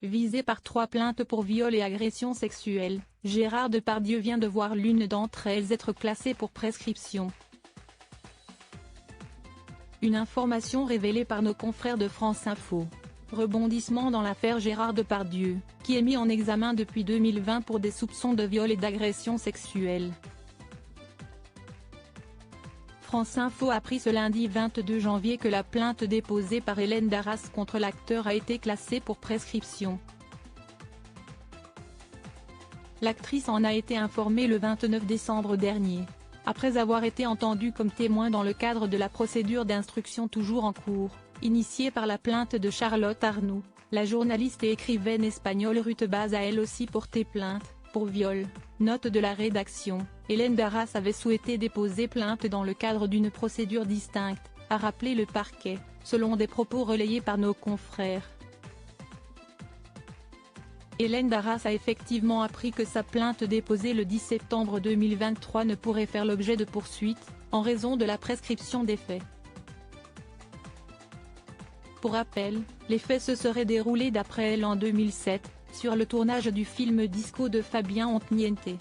Visé par 3 plaintes pour viol et agression sexuelle, Gérard Depardieu vient de voir l'une d'entre elles être classée pour prescription. Une information révélée par nos confrères de France Info. Rebondissement dans l'affaire Gérard Depardieu, qui est mis en examen depuis 2020 pour des soupçons de viol et d'agression sexuelle. France Info a appris ce lundi 22 janvier que la plainte déposée par Hélène Darras contre l'acteur a été classée pour prescription. L'actrice en a été informée le 29 décembre dernier, après avoir été entendue comme témoin dans le cadre de la procédure d'instruction toujours en cours, initiée par la plainte de Charlotte Arnoult. La journaliste et écrivaine espagnole Ruth Baz a elle aussi porté plainte, pour viol. Note de la rédaction, Hélène Darras avait souhaité déposer plainte dans le cadre d'une procédure distincte, a rappelé le parquet, selon des propos relayés par nos confrères. Hélène Darras a effectivement appris que sa plainte déposée le 10 septembre 2023 ne pourrait faire l'objet de poursuites, en raison de la prescription des faits. Pour rappel, les faits se seraient déroulés d'après elle en 2007, sur le tournage du film Disco de Fabien Antoniente.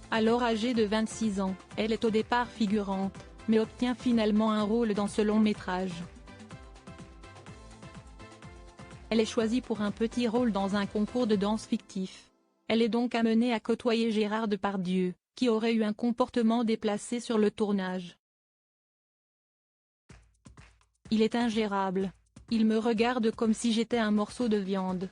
Alors âgée de 26 ans, elle est au départ figurante, mais obtient finalement un rôle dans ce long métrage. Elle est choisie pour un petit rôle dans un concours de danse fictif. Elle est donc amenée à côtoyer Gérard Depardieu, qui aurait eu un comportement déplacé sur le tournage. Il est ingérable. Il me regarde comme si j'étais un morceau de viande.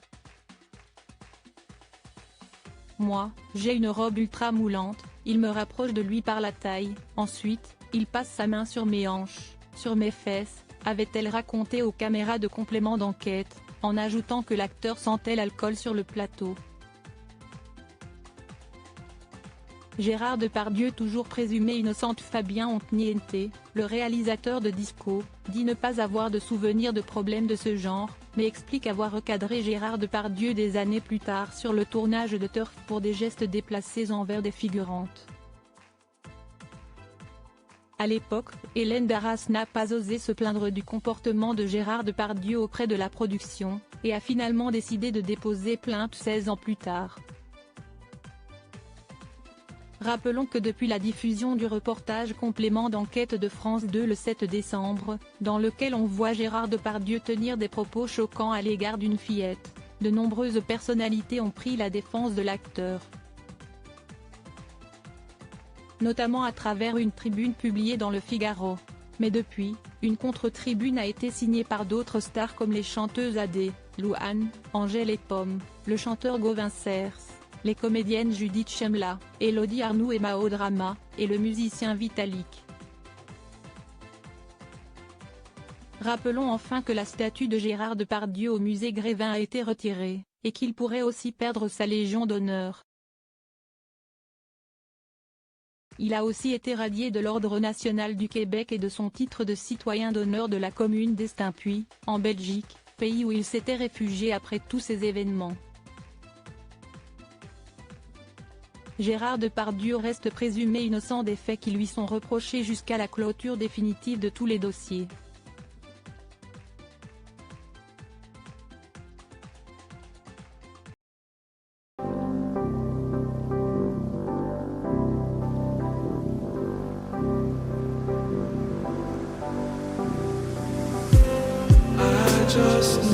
Moi, j'ai une robe ultra moulante, il me rapproche de lui par la taille, ensuite, il passe sa main sur mes hanches, sur mes fesses, avait-elle raconté aux caméras de complément d'enquête, en ajoutant que l'acteur sentait l'alcool sur le plateau. Gérard Depardieu, toujours présumé innocent. Fabien Antoniente, le réalisateur de Disco, dit ne pas avoir de souvenir de problèmes de ce genre, mais explique avoir recadré Gérard Depardieu des années plus tard sur le tournage de Turf pour des gestes déplacés envers des figurantes. À l'époque, Hélène Darras n'a pas osé se plaindre du comportement de Gérard Depardieu auprès de la production, et a finalement décidé de déposer plainte 16 ans plus tard. Rappelons que depuis la diffusion du reportage complément d'enquête de France 2 le 7 décembre, dans lequel on voit Gérard Depardieu tenir des propos choquants à l'égard d'une fillette, de nombreuses personnalités ont pris la défense de l'acteur. Notamment à travers une tribune publiée dans Le Figaro. Mais depuis, une contre-tribune a été signée par d'autres stars comme les chanteuses Adé, Louane, Angèle et Pomme, le chanteur Gauvin Cers, les comédiennes Judith Chemla, Elodie Arnoux et Mao Drama, et le musicien Vitalik. Rappelons enfin que la statue de Gérard Depardieu au musée Grévin a été retirée, et qu'il pourrait aussi perdre sa Légion d'honneur. Il a aussi été radié de l'Ordre national du Québec et de son titre de citoyen d'honneur de la commune d'Estaimpuis, en Belgique, pays où il s'était réfugié après tous ces événements. Gérard Depardieu reste présumé innocent des faits qui lui sont reprochés jusqu'à la clôture définitive de tous les dossiers. Just